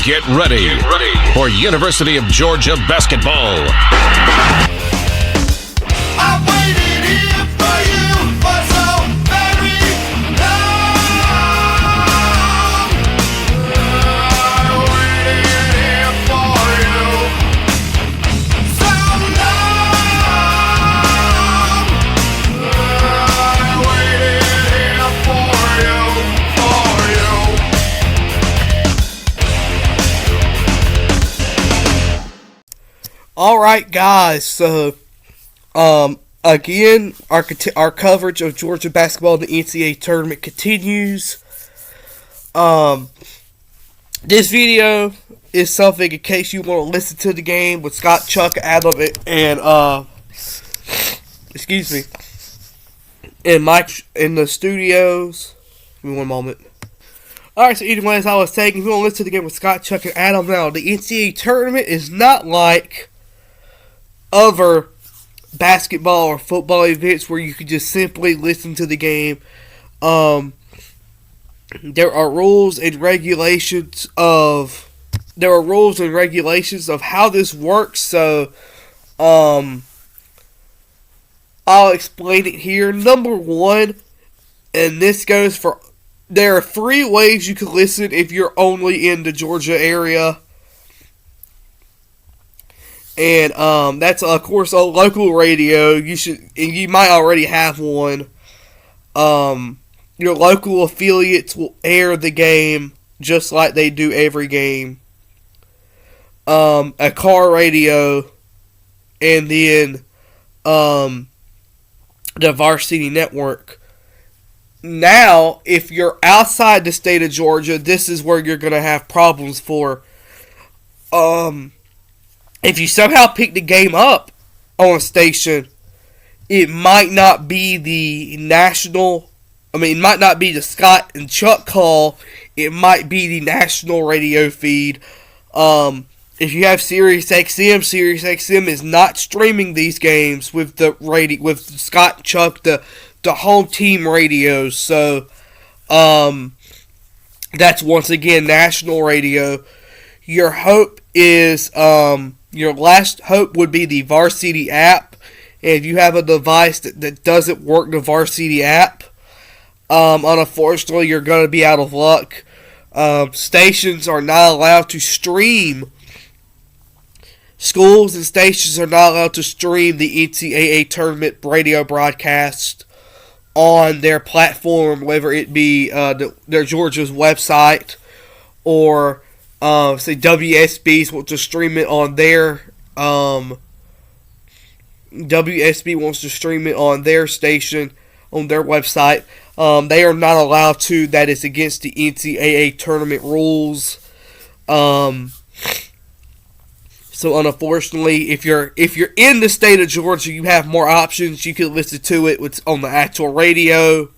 Get ready for University of Georgia basketball. I waited here for you for so very long. I waited here for you so long. I waited here for you, All right, guys. So, again, our coverage of Georgia basketball in the NCAA tournament continues. This video is something in case you want to listen to the game with Scott, Chuck, Adam, and excuse me, and Mike in the studios. Give me one moment. Alright, so anyways, I was saying, if you want to listen to the game with Scott, Chuck, and Adam, now, the NCAA tournament is not like other basketball or football events where you can just simply listen to the game. There are rules and regulations of how this works, so I'll explain it here. Number one, and this goes for, there are 3 ways you can listen if you're only in the Georgia area. And that's, of course, a local radio. You might already have one. Your local affiliates will air the game just like they do every game. A car radio, and then the Varsity Network. Now, if you're outside the state of Georgia, this is where you're going to have problems for. If you somehow pick the game up on a station, it might not be the national, it might not be the Scott and Chuck call, it might be the national radio feed. If you have Sirius XM is not streaming these games with the radio, with Scott and Chuck, the home team radios. So, that's once again national radio. Your hope is, your last hope would be the Varsity app. And if you have a device that doesn't work the Varsity app, unfortunately, you're going to be out of luck. Stations are not allowed to stream. Schools and stations are not allowed to stream the NCAA tournament radio broadcast on their platform, whether it be their Georgia's website or say WSBs want to stream it on their WSB wants to stream it on their station, on their website. They are not allowed to. That is against the NCAA tournament rules. So unfortunately, if you're in the state of Georgia, you have more options. You can listen to it on the actual radio.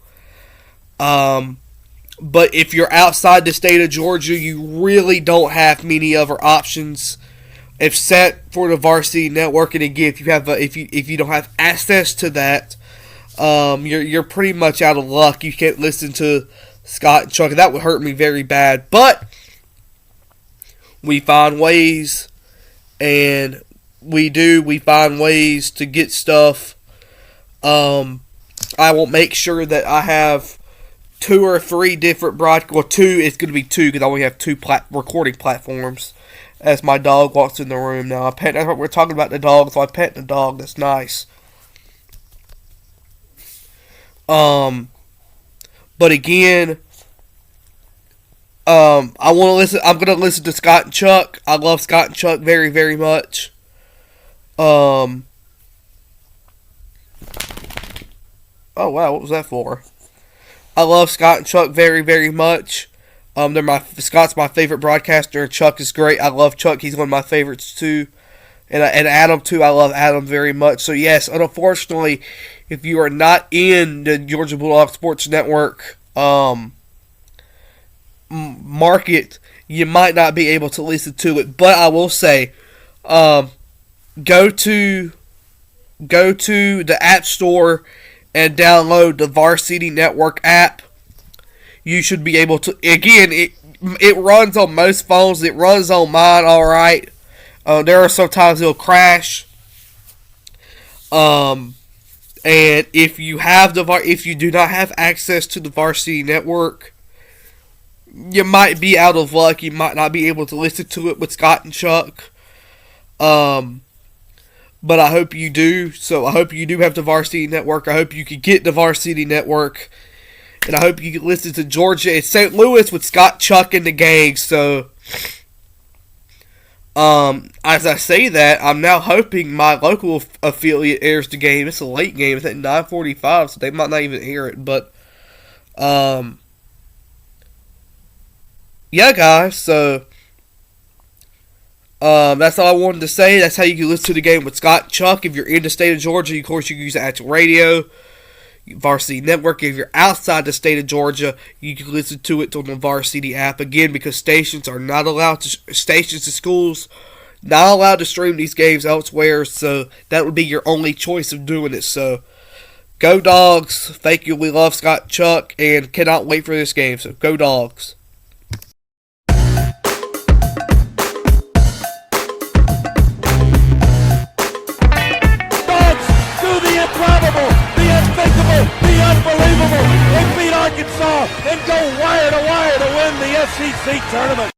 But if you're outside the state of Georgia, you really don't have many other options except for the Varsity Network. And again, if you don't have access to that, you're pretty much out of luck. You can't listen to Scott and Chuck. That would hurt me very bad. But we find ways, and we find ways to get stuff. I will make sure that I have 2 or 3 different it's going to be 2 because I only have 2 recording platforms. As my dog walks in the room now, that's what we're talking about, the dog. So I pet the dog. That's nice. But again, I'm going to listen to Scott and Chuck. I love Scott and Chuck very, very much. Oh wow, what was that for? I love Scott and Chuck very, very much. Scott's my favorite broadcaster, and Chuck is great. I love Chuck. He's one of my favorites too. And Adam too. I love Adam very much. So yes, unfortunately, if you are not in the Georgia Bulldog Sports Network market, you might not be able to listen to it. But I will say, go to the App Store and download the Varsity Network app. You should be able to, again, it runs on most phones. It runs on mine, all right. There are sometimes it'll crash. And if you do not have access to the Varsity Network, you might be out of luck. You might not be able to listen to it with Scott and Chuck. But I hope you do. So I hope you do have the Varsity Network. I hope you can get the Varsity Network. And I hope you can listen to Georgia and St. Louis with Scott, Chuck, and the gang. So, as I say that, I'm now hoping my local affiliate airs the game. It's a late game. It's at 9:45, so they might not even hear it. But, yeah, guys. So, that's all I wanted to say. That's how you can listen to the game with Scott and Chuck. If you're in the state of Georgia, of course, you can use the actual radio, Varsity Network. If you're outside the state of Georgia, you can listen to it on the Varsity app. Again, because stations and schools not allowed to stream these games elsewhere, so that would be your only choice of doing it. So, go Dogs. Thank you. We love Scott and Chuck, and cannot wait for this game. So, go Dogs. The unthinkable, the unbelievable. They beat Arkansas and go wire to wire to win the SEC tournament.